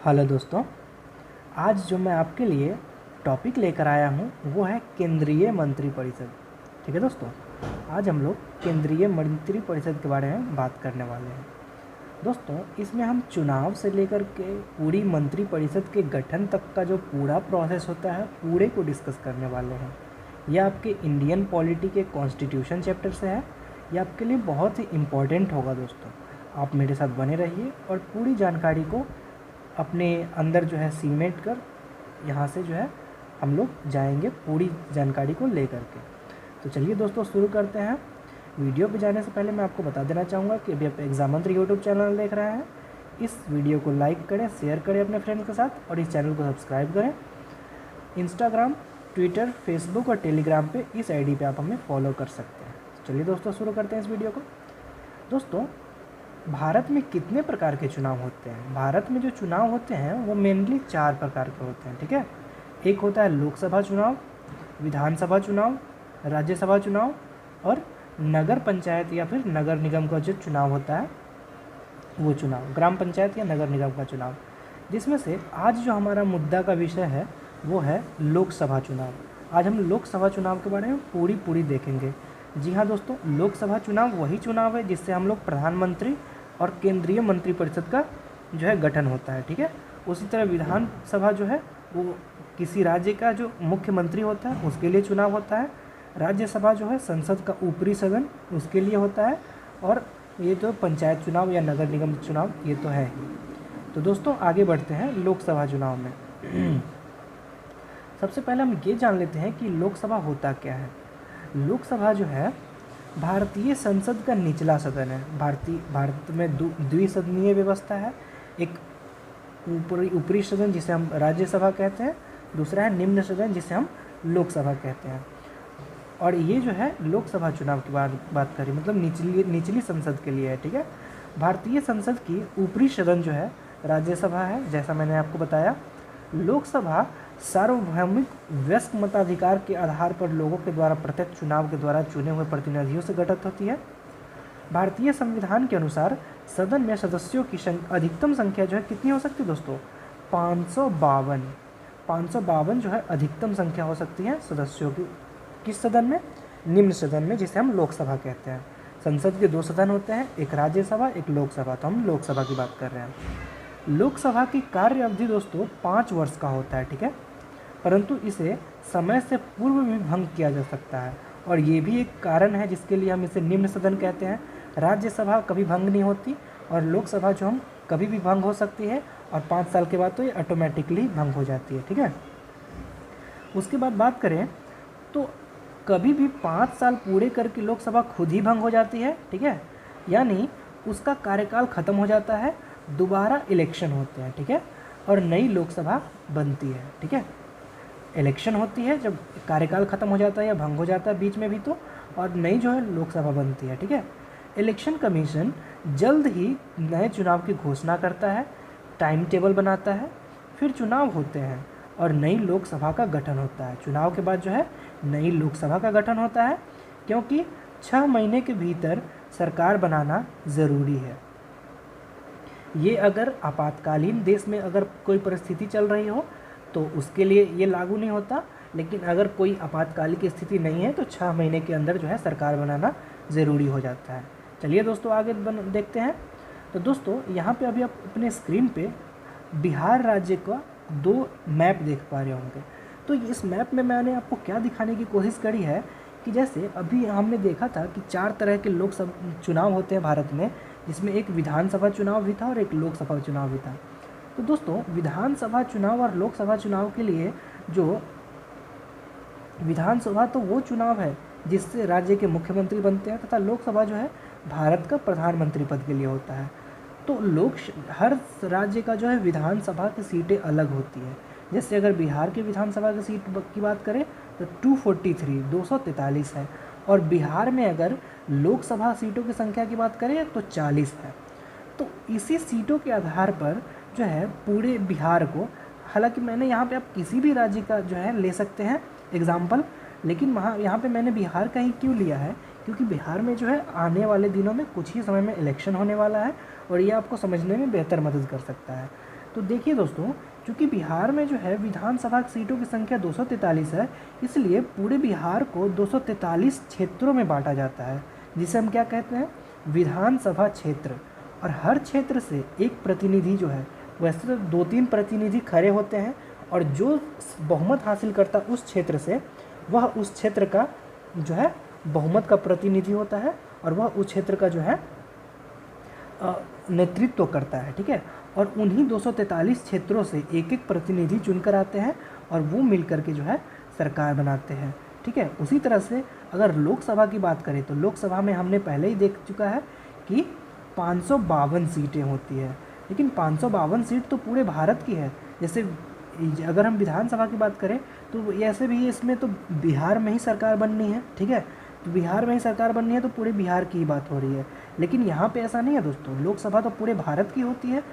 Hello दोस्तों, आज जो मैं आपके लिए टॉपिक लेकर आया हूँ वो है केंद्रीय मंत्रिपरिषद। ठीक है दोस्तों, आज हम लोग केंद्रीय मंत्रिपरिषद के बारे में बात करने वाले हैं। दोस्तों, इसमें हम चुनाव से लेकर के पूरी मंत्रिपरिषद के गठन तक का जो पूरा प्रोसेस होता है पूरे को डिस्कस करने वाले हैं। यह आपके इंडियन पॉलिटी के कॉन्स्टिट्यूशन चैप्टर से है। यह आपके लिए बहुत ही इम्पोर्टेंट होगा दोस्तों। आप मेरे साथ बने रहिए और पूरी जानकारी को अपने अंदर जो है सीमेंट कर यहाँ से जो है हम लोग जाएंगे पूरी जानकारी को लेकर के। तो चलिए दोस्तों शुरू करते हैं। वीडियो पे जाने से पहले मैं आपको बता देना चाहूँगा कि अभी आप एग्जाम मंत्र यूट्यूब चैनल देख रहे हैं। इस वीडियो को लाइक करें, शेयर करें अपने फ्रेंड्स के साथ और इस चैनल को सब्सक्राइब करें। इंस्टाग्राम, ट्विटर, फेसबुक और टेलीग्राम पे इस आईडी पे आप हमें फॉलो कर सकते हैं। चलिए दोस्तों शुरू करते हैं इस वीडियो को। दोस्तों, भारत में कितने प्रकार के चुनाव होते हैं? भारत में जो चुनाव होते हैं वो मेनली 4 प्रकार के होते हैं। ठीक है, एक होता है लोकसभा चुनाव, विधानसभा चुनाव, राज्यसभा चुनाव और नगर पंचायत या फिर नगर निगम का जो चुनाव होता है वो चुनाव, ग्राम पंचायत या नगर निगम का चुनाव। जिसमें से आज जो हमारा मुद्दा का विषय है वो है लोकसभा चुनाव। आज हम लोकसभा चुनाव के बारे में पूरी देखेंगे। जी हाँ दोस्तों, लोकसभा चुनाव वही चुनाव है जिससे हम लोग प्रधानमंत्री और केंद्रीय मंत्रिपरिषद का जो है गठन होता है। ठीक है, उसी तरह विधानसभा जो है वो किसी राज्य का जो मुख्यमंत्री होता है उसके लिए चुनाव होता है। राज्यसभा जो है संसद का ऊपरी सदन उसके लिए होता है। और ये तो पंचायत चुनाव या नगर निगम चुनाव ये तो है ही। तो दोस्तों आगे बढ़ते हैं लोकसभा चुनाव में। सबसे पहले हम ये जान लेते हैं कि लोकसभा होता क्या है। लोकसभा जो है भारतीय संसद का निचला सदन है। भारत में द्विसदनीय व्यवस्था है। एक ऊपरी सदन जिसे हम राज्यसभा कहते हैं, दूसरा है निम्न सदन जिसे हम लोकसभा कहते हैं। और ये जो है लोकसभा चुनाव की बात करें मतलब निचली संसद के लिए है। ठीक है, भारतीय संसद की ऊपरी सदन जो है राज्यसभा है, जैसा मैंने आपको बताया। लोकसभा सार्वभौमिक वयस्क मताधिकार के आधार पर लोगों के द्वारा प्रत्यक्ष चुनाव के द्वारा चुने हुए प्रतिनिधियों से गठित होती है। भारतीय संविधान के अनुसार सदन में सदस्यों की अधिकतम संख्या जो है कितनी हो सकती है दोस्तों? 552 जो है अधिकतम संख्या हो सकती है सदस्यों की। किस सदन में? निम्न सदन में, जिसे हम लोकसभा कहते हैं। संसद के 2 सदन होते हैं, एक राज्यसभा एक लोकसभा। तो हम लोकसभा की बात कर रहे हैं। लोकसभा की कार्य अवधि दोस्तों 5 वर्ष का होता है। ठीक है, परंतु इसे समय से पूर्व भी भंग किया जा सकता है और ये भी एक कारण है जिसके लिए हम इसे निम्न सदन कहते हैं। राज्यसभा कभी भंग नहीं होती और लोकसभा जो हम कभी भी भंग हो सकती है और 5 साल के बाद तो ये ऑटोमेटिकली भंग हो जाती है। ठीक है, उसके बाद बात करें तो कभी भी 5 साल पूरे करके लोकसभा खुद ही भंग हो जाती है। ठीक है, यानी उसका कार्यकाल खत्म हो जाता है, दोबारा इलेक्शन होते हैं। ठीक है, और नई लोकसभा बनती है। ठीक है, इलेक्शन होती है जब कार्यकाल खत्म हो जाता है या भंग हो जाता है बीच में भी तो, और नई जो है लोकसभा बनती है। ठीक है, इलेक्शन कमीशन जल्द ही नए चुनाव की घोषणा करता है, टाइम टेबल बनाता है, फिर चुनाव होते हैं और नई लोकसभा का गठन होता है। चुनाव के बाद जो है नई लोकसभा का गठन होता है, क्योंकि 6 महीने के भीतर सरकार बनाना ज़रूरी है। ये अगर आपातकालीन देश में अगर कोई परिस्थिति चल रही हो तो उसके लिए ये लागू नहीं होता, लेकिन अगर कोई आपातकालीन की स्थिति नहीं है तो 6 महीने के अंदर जो है सरकार बनाना ज़रूरी हो जाता है। चलिए दोस्तों आगे देखते हैं। तो दोस्तों यहाँ पे अभी आप अपने स्क्रीन पे बिहार राज्य का 2 मैप देख पा रहे होंगे। तो इस मैप में मैंने आपको क्या दिखाने की कोशिश करी है कि जैसे अभी हमने देखा था कि 4 तरह के लोकसभा चुनाव होते हैं भारत में, जिसमें एक विधानसभा चुनाव भी था और एक लोकसभा चुनाव भी था। तो दोस्तों विधानसभा चुनाव और लोकसभा चुनाव के लिए जो विधानसभा तो वो चुनाव है जिससे राज्य के मुख्यमंत्री बनते हैं, तथा लोकसभा जो है भारत का प्रधानमंत्री पद के लिए होता है। तो हर राज्य का जो है विधानसभा की सीटें अलग होती है। जैसे अगर बिहार के विधानसभा की सीट की बात करें तो 243 है, और बिहार में अगर लोकसभा सीटों की संख्या की बात करें तो 40 है। तो इसी सीटों के आधार पर जो है पूरे बिहार को, हालांकि मैंने यहाँ पे आप किसी भी राज्य का जो है ले सकते हैं एग्जाम्पल, लेकिन यहाँ पे मैंने बिहार का ही क्यों लिया है क्योंकि बिहार में जो है आने वाले दिनों में कुछ ही समय में इलेक्शन होने वाला है और ये आपको समझने में बेहतर मदद कर सकता है। तो देखिए दोस्तों, चूँकि बिहार में जो है विधानसभा सीटों की संख्या 243 है, इसलिए पूरे बिहार को 243 क्षेत्रों में बांटा जाता है, जिसे हम क्या कहते हैं, विधानसभा क्षेत्र। और हर क्षेत्र से एक प्रतिनिधि जो है, वैसे तो 2-3 प्रतिनिधि खड़े होते हैं, और जो बहुमत हासिल करता उस क्षेत्र से, वह उस क्षेत्र का जो है बहुमत का प्रतिनिधि होता है, और वह उस क्षेत्र का जो है नेतृत्व करता है। ठीक है, और उन्हीं 243 क्षेत्रों से एक एक प्रतिनिधि चुनकर आते हैं, और वो मिलकर के जो है सरकार बनाते हैं। ठीक है, उसी तरह से अगर लोकसभा की बात करें तो लोकसभा में हमने पहले ही देख चुका है कि 552 सीटें होती है, लेकिन 552 सीट तो पूरे भारत की है। जैसे अगर हम विधानसभा की बात करें तो ऐसे भी इसमें तो बिहार में ही सरकार बननी है। ठीक है, तो बिहार में ही सरकार बननी है, तो पूरे बिहार की ही बात हो रही है। लेकिन यहाँ पे ऐसा नहीं है दोस्तों, लोकसभा तो पूरे भारत की होती है,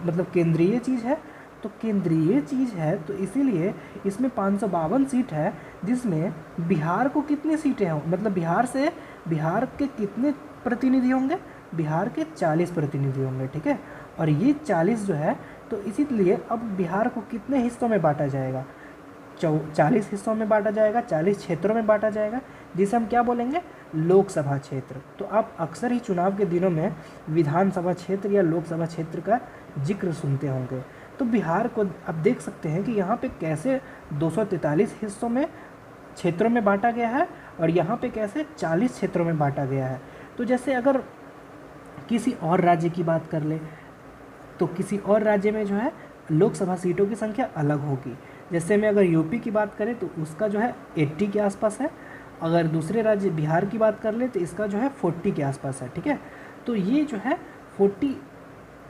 मतलब केंद्रीय चीज़ है। तो केंद्रीय चीज़ है तो इसीलिए इसमें 552 सीट है, जिसमें बिहार को कितनी सीटें हों, मतलब बिहार के कितने प्रतिनिधि होंगे, बिहार के 40 प्रतिनिधि होंगे। ठीक है, और ये 40 जो है, तो इसीलिए अब बिहार को कितने हिस्सों में बांटा जाएगा, 40 हिस्सों में बांटा जाएगा, 40 क्षेत्रों में बांटा जाएगा, जिसे हम क्या बोलेंगे, लोकसभा क्षेत्र। तो आप अक्सर ही चुनाव के दिनों में विधानसभा क्षेत्र या लोकसभा क्षेत्र का जिक्र सुनते होंगे। तो बिहार को आप देख सकते हैं कि यहाँ पे कैसे 243 हिस्सों में क्षेत्रों में बांटा गया है, और यहाँ पे कैसे 40 क्षेत्रों में बांटा गया है। तो जैसे अगर किसी और राज्य की बात कर ले, तो किसी और राज्य में जो है लोकसभा सीटों की संख्या अलग होगी। जैसे में अगर यूपी की बात करें तो उसका जो है 80 के आसपास है, अगर दूसरे राज्य बिहार की बात कर ले तो इसका जो है 40 के आसपास है। ठीक है, तो ये जो है 40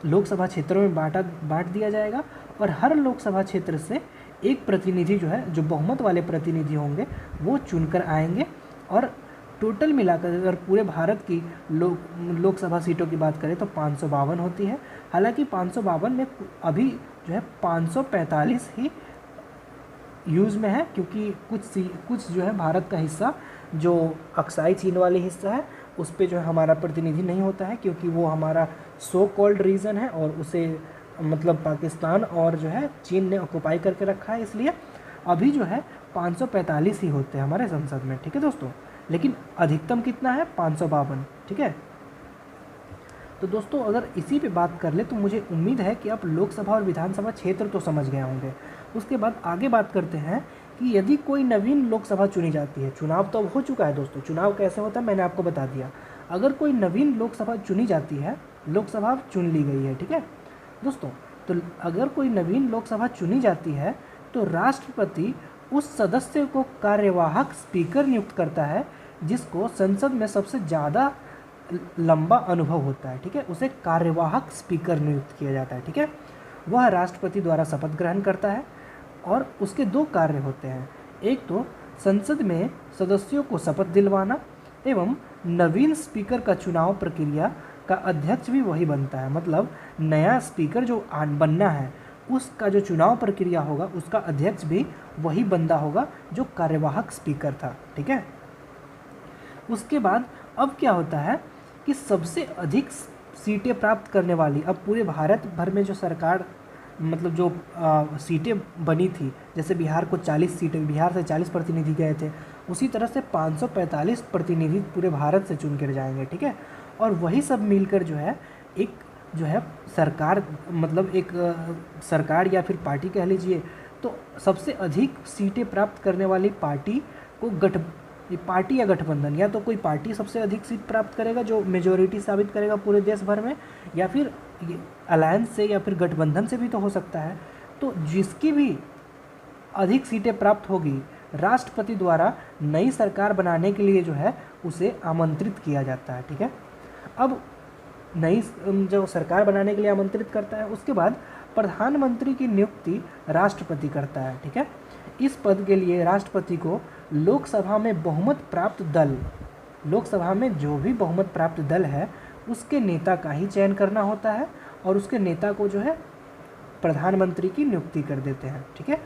लोकसभा क्षेत्रों में बांट दिया जाएगा, और हर लोकसभा क्षेत्र से एक प्रतिनिधि जो है, जो बहुमत वाले प्रतिनिधि होंगे, वो चुनकर आएंगे। और टोटल मिलाकर अगर पूरे भारत की लोकसभा सीटों की बात करें तो 552 होती है। हालांकि 552 में अभी जो है 545 ही यूज़ में है, क्योंकि कुछ जो है भारत का हिस्सा जो अक्साई चीन वाले हिस्सा है, उस पे जो है हमारा प्रतिनिधि नहीं होता है, क्योंकि वो हमारा सो कॉल्ड रीजन है, और उसे मतलब पाकिस्तान और जो है चीन ने ऑक्युपाई करके रखा है। इसलिए अभी जो है 545 ही होते हैं हमारे संसद में। ठीक है दोस्तों, लेकिन अधिकतम कितना है, 552। ठीक है, तो दोस्तों अगर इसी पे बात कर ले तो मुझे उम्मीद है कि आप लोकसभा और विधानसभा क्षेत्र तो समझ गए होंगे। उसके बाद आगे बात करते हैं कि यदि कोई नवीन लोकसभा चुनी जाती है, चुनाव तो अब हो चुका है दोस्तों, चुनाव कैसे होता है मैंने आपको बता दिया। अगर कोई नवीन लोकसभा चुनी जाती है, लोकसभा चुन ली गई है, ठीक है दोस्तों, तो अगर कोई नवीन लोकसभा चुनी जाती है तो राष्ट्रपति उस सदस्य को कार्यवाहक स्पीकर नियुक्त करता है, जिसको संसद में सबसे ज़्यादा लंबा अनुभव होता है। ठीक है, उसे कार्यवाहक स्पीकर नियुक्त किया जाता है। ठीक है, वह राष्ट्रपति द्वारा शपथ ग्रहण करता है, और उसके 2 कार्य होते हैं। एक तो संसद में सदस्यों को शपथ दिलवाना, एवं नवीन स्पीकर का चुनाव प्रक्रिया का अध्यक्ष भी वही बनता है। मतलब नया स्पीकर जो बनना है, उसका जो चुनाव प्रक्रिया होगा, उसका अध्यक्ष भी वही बंदा होगा जो कार्यवाहक स्पीकर था। ठीक है, उसके बाद अब क्या होता है कि सबसे अधिक सीटें प्राप्त करने वाली, अब पूरे भारत भर में जो सरकार मतलब जो सीटें बनी थी, जैसे बिहार को 40 सीटें, बिहार से 40 प्रतिनिधि गए थे, उसी तरह से 545 प्रतिनिधि पूरे भारत से चुन कर जाएंगे। ठीक है, और वही सब मिलकर जो है एक जो है सरकार, मतलब एक सरकार या फिर पार्टी कह लीजिए, तो सबसे अधिक सीटें प्राप्त करने वाली पार्टी को पार्टी या गठबंधन, या तो कोई पार्टी सबसे अधिक सीट प्राप्त करेगा जो मेजोरिटी साबित करेगा पूरे देश भर में, या फिर अलायंस से या फिर गठबंधन से भी तो हो सकता है। तो जिसकी भी अधिक सीटें प्राप्त होगी, राष्ट्रपति द्वारा नई सरकार बनाने के लिए जो है उसे आमंत्रित किया जाता है। ठीक है, अब नई जो सरकार बनाने के लिए आमंत्रित करता है, उसके बाद प्रधानमंत्री की नियुक्ति राष्ट्रपति करता है। ठीक है, इस पद के लिए राष्ट्रपति को लोकसभा में बहुमत प्राप्त दल, लोकसभा में जो भी बहुमत प्राप्त दल है उसके नेता का ही चयन करना होता है, और उसके नेता को जो है प्रधानमंत्री की नियुक्ति कर देते हैं। ठीक है,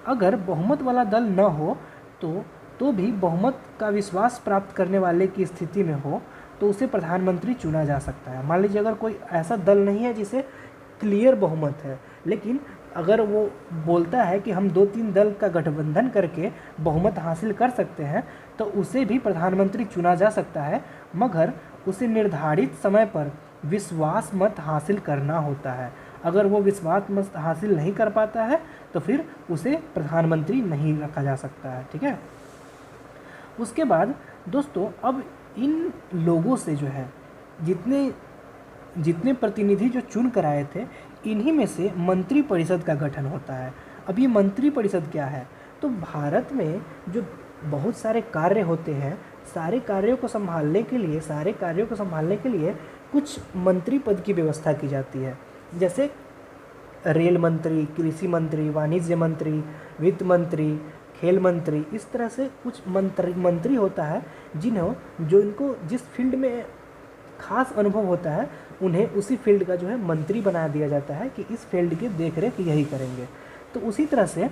अगर बहुमत वाला दल न हो तो भी बहुमत का विश्वास प्राप्त करने वाले की स्थिति में हो तो उसे प्रधानमंत्री चुना जा सकता है। मान लीजिए अगर कोई ऐसा दल नहीं है जिसे क्लियर बहुमत है। लेकिन अगर वो बोलता है कि हम 2-3 दल का गठबंधन करके बहुमत हासिल कर सकते हैं तो उसे भी प्रधानमंत्री चुना जा सकता है, मगर उसे निर्धारित समय पर विश्वास मत हासिल करना होता है। अगर वो विश्वास मत हासिल नहीं कर पाता है तो फिर उसे प्रधानमंत्री नहीं रखा जा सकता है। ठीक है। उसके बाद दोस्तों अब इन लोगों से जो है जितने प्रतिनिधि जो चुन कर आए थे, इन्हीं में से मंत्री परिषद का गठन होता है। अब ये मंत्री परिषद क्या है? तो भारत में जो बहुत सारे कार्य होते हैं, सारे कार्यों को संभालने के लिए कुछ मंत्री पद की व्यवस्था की जाती है। जैसे रेल मंत्री, कृषि मंत्री, वाणिज्य मंत्री, वित्त मंत्री, खेल मंत्री, इस तरह से कुछ मंत्री होता है जो इनको जिस फील्ड में खास अनुभव होता है उन्हें उसी फील्ड का जो है मंत्री बना दिया जाता है कि इस फील्ड की देखरेख यही करेंगे। तो उसी तरह से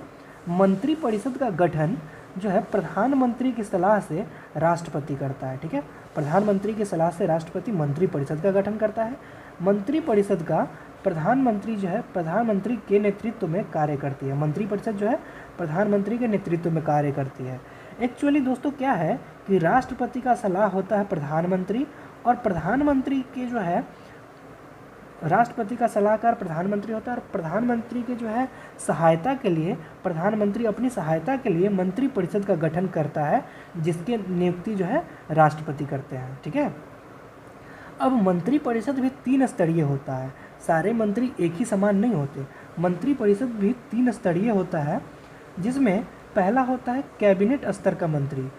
मंत्री परिषद का गठन जो है प्रधानमंत्री की सलाह से राष्ट्रपति करता है। ठीक है। प्रधानमंत्री की सलाह से राष्ट्रपति मंत्री परिषद का गठन करता है। मंत्री परिषद का प्रधानमंत्री जो है प्रधानमंत्री के नेतृत्व में कार्य करती है। मंत्री परिषद जो है प्रधानमंत्री के नेतृत्व में कार्य करती है। एक्चुअली दोस्तों क्या है कि राष्ट्रपति का सलाह होता है प्रधानमंत्री, और प्रधानमंत्री के जो है राष्ट्रपति का सलाहकार प्रधानमंत्री होता है, और प्रधानमंत्री के जो है सहायता के लिए प्रधानमंत्री अपनी सहायता के लिए मंत्री परिषद का गठन करता है, जिसके नियुक्ति जो है राष्ट्रपति करते हैं। ठीक है। अब मंत्री परिषद भी 3 स्तरीय होता है। सारे मंत्री एक ही समान नहीं होते। मंत्री परिषद भी 3 स्तरीय होता है, जिसमें पहला होता है कैबिनेट स्तर का मंत्री।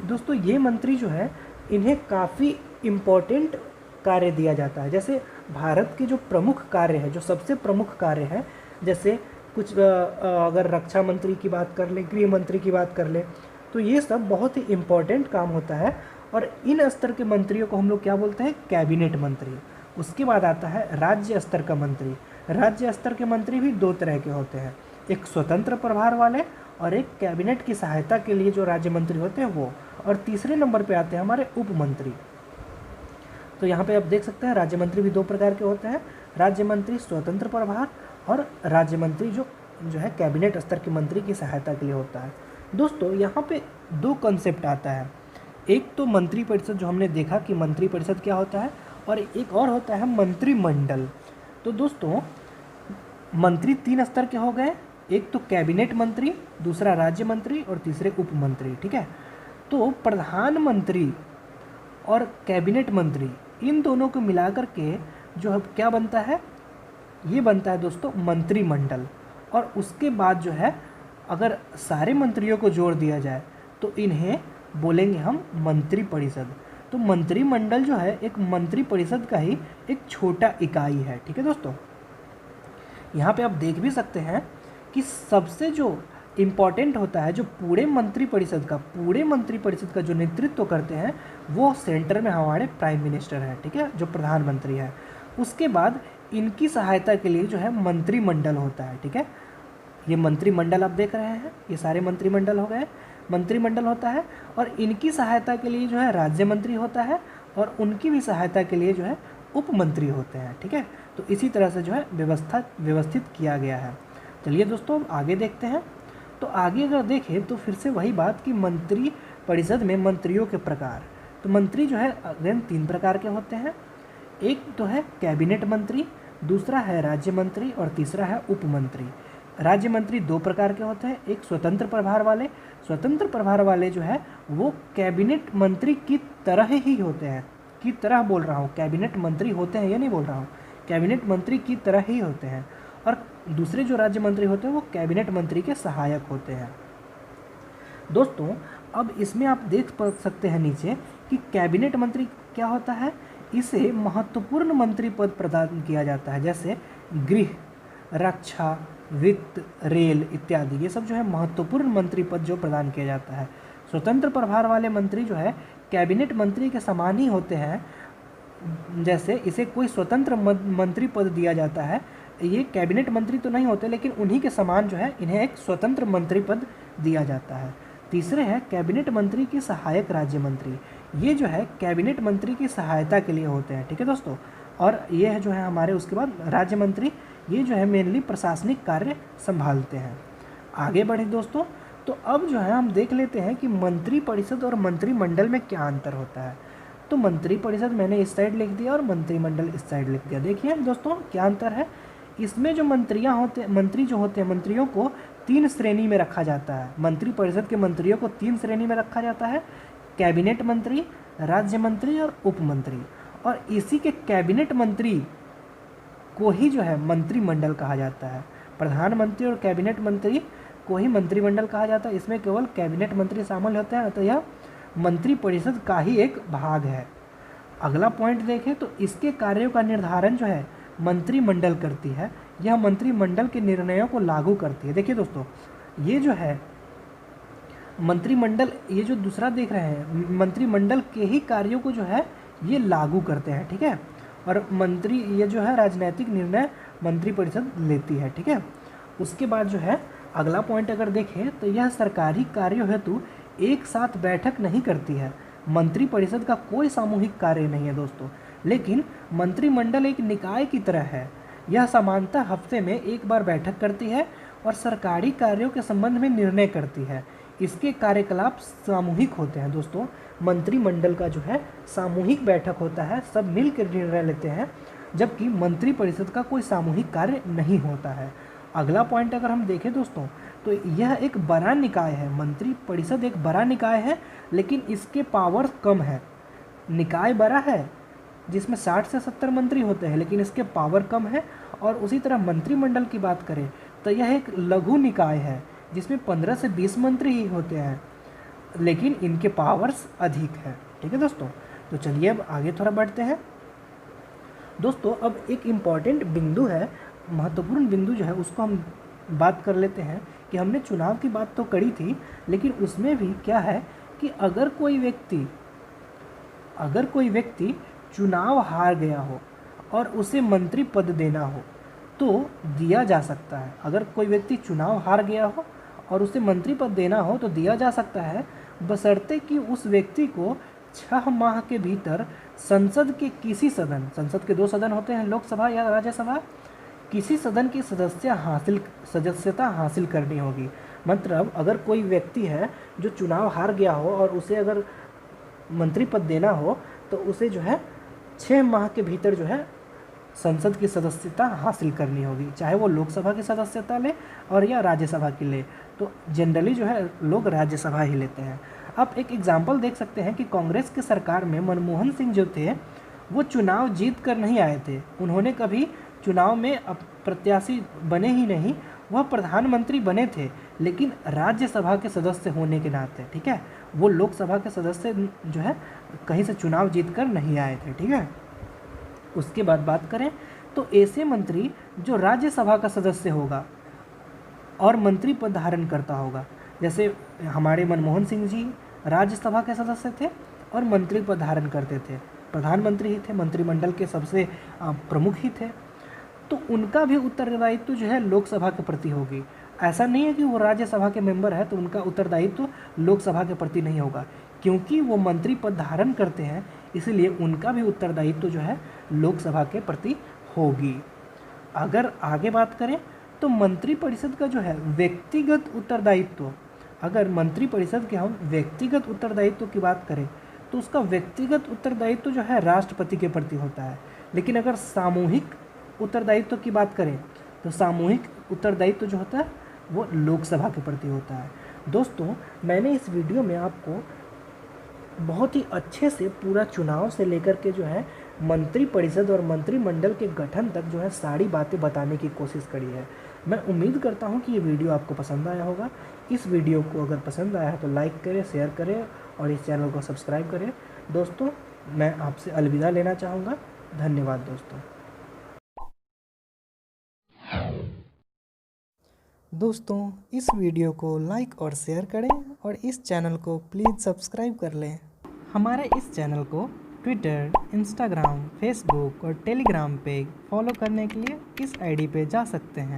दोस्तों ये मंत्री जो है इन्हें काफ़ी इम्पोर्टेंट कार्य दिया जाता है। जैसे भारत के जो प्रमुख कार्य है, जो सबसे प्रमुख कार्य है, जैसे कुछ अगर रक्षा मंत्री की बात कर लें, गृह मंत्री की बात कर लें, तो ये सब बहुत ही इम्पोर्टेंट काम होता है। और इन स्तर के मंत्रियों को हम लोग क्या बोलते हैं? कैबिनेट मंत्री। उसके बाद आता है राज्य स्तर का मंत्री। राज्य स्तर के मंत्री भी 2 तरह के होते हैं, एक स्वतंत्र प्रभार वाले और एक कैबिनेट की सहायता के लिए जो राज्य मंत्री होते हैं वो। और तीसरे नंबर पे आते हैं हमारे उप मंत्री। तो यहाँ पे आप देख सकते हैं राज्य मंत्री भी 2 प्रकार के होते हैं, राज्य मंत्री स्वतंत्र प्रभार और राज्य मंत्री जो है कैबिनेट स्तर के मंत्री की सहायता के लिए होता है। दोस्तों यहाँ पे 2 कंसेप्ट आता है। एक तो मंत्री परिषद जो हमने देखा कि मंत्री परिषद क्या होता है, और एक और होता है मंत्रिमंडल। तो दोस्तों मंत्री 3 स्तर के हो गए, एक तो कैबिनेट मंत्री, दूसरा राज्य मंत्री और तीसरे उप मंत्री। ठीक है। तो प्रधानमंत्री और कैबिनेट मंत्री इन दोनों को मिलाकर के जो क्या बनता है, ये बनता है दोस्तों मंत्रिमंडल। और उसके बाद जो है अगर सारे मंत्रियों को जोड़ दिया जाए तो इन्हें बोलेंगे हम मंत्री परिषद। तो मंत्रिमंडल जो है एक मंत्री परिषद का ही एक छोटा इकाई है। ठीक है दोस्तों, यहाँ पे आप देख भी सकते हैं कि सबसे जो इम्पॉर्टेंट होता है, जो पूरे मंत्री परिषद का जो नेतृत्व करते हैं वो सेंटर में हमारे प्राइम मिनिस्टर हैं। ठीक है, जो प्रधानमंत्री है। उसके बाद इनकी सहायता के लिए जो है मंत्रिमंडल होता है। ठीक है, ये मंत्रिमंडल आप देख रहे हैं, ये सारे मंत्रिमंडल हो गए, मंत्रिमंडल होता है। और इनकी सहायता के लिए जो है राज्य मंत्री होता है, और उनकी भी सहायता के लिए जो है उप मंत्री होते हैं। ठीक है, तो इसी तरह से जो है व्यवस्थित किया गया है। चलिए दोस्तों अब आगे देखते हैं। तो आगे अगर देखें तो फिर से वही बात कि मंत्री परिषद में मंत्रियों के प्रकार। तो मंत्री जो है अगेन 3 प्रकार के होते हैं। एक तो है कैबिनेट मंत्री, दूसरा है राज्य मंत्री और तीसरा है उप मंत्री। राज्य मंत्री 2 प्रकार के होते हैं, एक स्वतंत्र प्रभार वाले। स्वतंत्र प्रभार वाले जो है वो कैबिनेट मंत्री की तरह ही होते हैं, की तरह बोल रहा हूँ, कैबिनेट मंत्री होते हैं ये नहीं बोल रहा हूँ, कैबिनेट मंत्री की तरह ही होते हैं। और दूसरे जो राज्य मंत्री होते हैं वो कैबिनेट मंत्री के सहायक होते हैं। दोस्तों अब इसमें आप देख सकते हैं नीचे कि कैबिनेट मंत्री क्या होता है, इसे महत्वपूर्ण मंत्री पद प्रदान किया जाता है, जैसे गृह, रक्षा, वित्त, रेल इत्यादि, ये सब जो है महत्वपूर्ण मंत्री पद जो प्रदान किया जाता है। स्वतंत्र प्रभार वाले मंत्री जो है कैबिनेट मंत्री के समान ही होते हैं, जैसे इसे कोई स्वतंत्र मंत्री पद दिया जाता है। ये कैबिनेट मंत्री तो नहीं होते, लेकिन उन्हीं के समान जो है इन्हें एक स्वतंत्र मंत्री पद दिया जाता है। तीसरे है कैबिनेट मंत्री की सहायक राज्य मंत्री, ये जो है कैबिनेट मंत्री की सहायता के लिए होते हैं। ठीक है दोस्तों, और ये जो है हमारे उसके बाद राज्य मंत्री, ये जो है मेनली प्रशासनिक कार्य संभालते हैं। आगे बढ़े दोस्तों, तो अब जो है हम देख लेते हैं कि मंत्रिपरिषद और मंत्रिमंडल में क्या अंतर होता है। तो मंत्रिपरिषद मैंने इस साइड लिख दिया और मंत्रिमंडल इस साइड लिख दिया। देखिए दोस्तों क्या अंतर है। इसमें जो मंत्री जो होते हैं, मंत्रियों को 3 श्रेणी में रखा जाता है। मंत्रिपरिषद के मंत्रियों को 3 श्रेणी में रखा जाता है, कैबिनेट मंत्री, राज्य मंत्री और उप मंत्री। और इसी के कैबिनेट मंत्री को ही जो है मंत्रिमंडल कहा जाता है। प्रधानमंत्री और कैबिनेट मंत्री को ही मंत्रिमंडल कहा जाता है। इसमें केवल कैबिनेट मंत्री शामिल होते हैं, तो यह मंत्रिपरिषद का ही एक भाग है। अगला पॉइंट देखें तो इसके कार्यों का निर्धारण जो है मंत्रिमंडल करती है। यह मंत्रिमंडल के निर्णयों को लागू करती है। देखिए दोस्तों, ये जो है मंत्रिमंडल, ये जो दूसरा देख रहे हैं, मंत्रिमंडल के ही कार्यों को जो है ये लागू करते हैं, ठीक है। और मंत्री, ये जो है राजनीतिक निर्णय मंत्रिपरिषद लेती है, ठीक है। उसके बाद जो है अगला पॉइंट अगर देखें तो यह सरकारी कार्यों हेतु एक साथ बैठक नहीं करती है। मंत्रिपरिषद का कोई सामूहिक कार्य नहीं है दोस्तों, लेकिन मंत्रिमंडल एक निकाय की तरह है। यह सामान्यतः हफ्ते में एक बार बैठक करती है और सरकारी कार्यों के संबंध में निर्णय करती है। इसके कार्यकलाप सामूहिक होते हैं दोस्तों। मंत्रिमंडल का जो है सामूहिक बैठक होता है, सब मिलकर निर्णय लेते हैं, जबकि मंत्रिपरिषद का कोई सामूहिक कार्य नहीं होता है। अगला पॉइंट अगर हम देखें दोस्तों, तो यह एक बड़ा निकाय है। मंत्रिपरिषद एक बड़ा निकाय है, लेकिन इसके पावर कम है। निकाय बड़ा है जिसमें 60 से 70 मंत्री होते हैं, लेकिन इसके पावर कम है। और उसी तरह मंत्रिमंडल की बात करें तो यह एक लघु निकाय है जिसमें 15 से 20 मंत्री ही होते हैं, लेकिन इनके पावर्स अधिक है, ठीक है दोस्तों। तो चलिए अब आगे थोड़ा बढ़ते हैं दोस्तों। अब एक इम्पॉर्टेंट बिंदु है, महत्वपूर्ण बिंदु जो है उसको हम बात कर लेते हैं कि हमने चुनाव की बात तो करी थी, लेकिन उसमें भी क्या है कि अगर कोई व्यक्ति चुनाव हार गया हो और उसे मंत्री पद देना हो तो दिया जा सकता है। अगर कोई व्यक्ति चुनाव हार गया हो और उसे मंत्री पद देना हो तो दिया जा सकता है, बशर्ते कि उस व्यक्ति को 6 माह के भीतर संसद के किसी सदन, संसद के 2 सदन होते हैं, लोकसभा या राज्यसभा, किसी सदन की सदस्यता हासिल करनी होगी। मतलब अगर कोई व्यक्ति है जो चुनाव हार गया हो और उसे अगर मंत्री पद देना हो तो उसे जो है 6 माह के भीतर जो है संसद की सदस्यता हासिल करनी होगी, चाहे वो लोकसभा की सदस्यता ले और या राज्यसभा की ले। तो जनरली जो है लोग राज्यसभा ही लेते हैं। आप एक एग्जाम्पल देख सकते हैं कि कांग्रेस की सरकार में मनमोहन सिंह जो थे वो चुनाव जीत कर नहीं आए थे। उन्होंने कभी चुनाव में प्रत्याशी बने ही नहीं, वह प्रधानमंत्री बने थे, लेकिन राज्यसभा के सदस्य होने के नाते, ठीक है, वो लोकसभा के सदस्य जो है कहीं से चुनाव जीत कर नहीं आए थे, ठीक है। उसके बाद बात करें तो ऐसे मंत्री जो राज्यसभा का सदस्य होगा और मंत्री पद धारण करता होगा, जैसे हमारे मनमोहन सिंह जी राज्यसभा के सदस्य थे और मंत्री पद धारण करते थे, प्रधानमंत्री ही थे, मंत्रिमंडल के सबसे प्रमुख ही थे, तो उनका भी उत्तरदायित्व जो है लोकसभा के प्रति होगी। ऐसा नहीं है कि वो राज्यसभा के मेंबर है तो उनका उत्तरदायित्व लोकसभा के प्रति नहीं होगा, क्योंकि वो मंत्री पद धारण करते हैं, इसलिए उनका भी उत्तरदायित्व जो है लोकसभा के प्रति होगी। अगर आगे बात करें तो मंत्रिपरिषद का जो है व्यक्तिगत उत्तरदायित्व, अगर मंत्रिपरिषद के हम व्यक्तिगत उत्तरदायित्व की बात करें तो उसका व्यक्तिगत उत्तरदायित्व जो है राष्ट्रपति के प्रति होता है। लेकिन अगर सामूहिक उत्तरदायित्व की बात करें तो सामूहिक उत्तरदायित्व जो होता है वो लोकसभा के प्रति होता है। दोस्तों, मैंने इस वीडियो में आपको बहुत ही अच्छे से पूरा चुनाव से लेकर के जो है मंत्रिपरिषद और मंत्रिमंडल के गठन तक जो है सारी बातें बताने की कोशिश करी है। मैं उम्मीद करता हूं कि ये वीडियो आपको पसंद आया होगा। इस वीडियो को अगर पसंद आया है तो लाइक करें, शेयर करें और इस चैनल को सब्सक्राइब करें। दोस्तों, मैं आपसे अलविदा लेना चाहूँगा। धन्यवाद दोस्तों, इस वीडियो को लाइक और शेयर करें और इस चैनल को प्लीज़ सब्सक्राइब कर लें। हमारे इस चैनल को ट्विटर, इंस्टाग्राम, फेसबुक और टेलीग्राम पे फॉलो करने के लिए इस आईडी पे जा सकते हैं।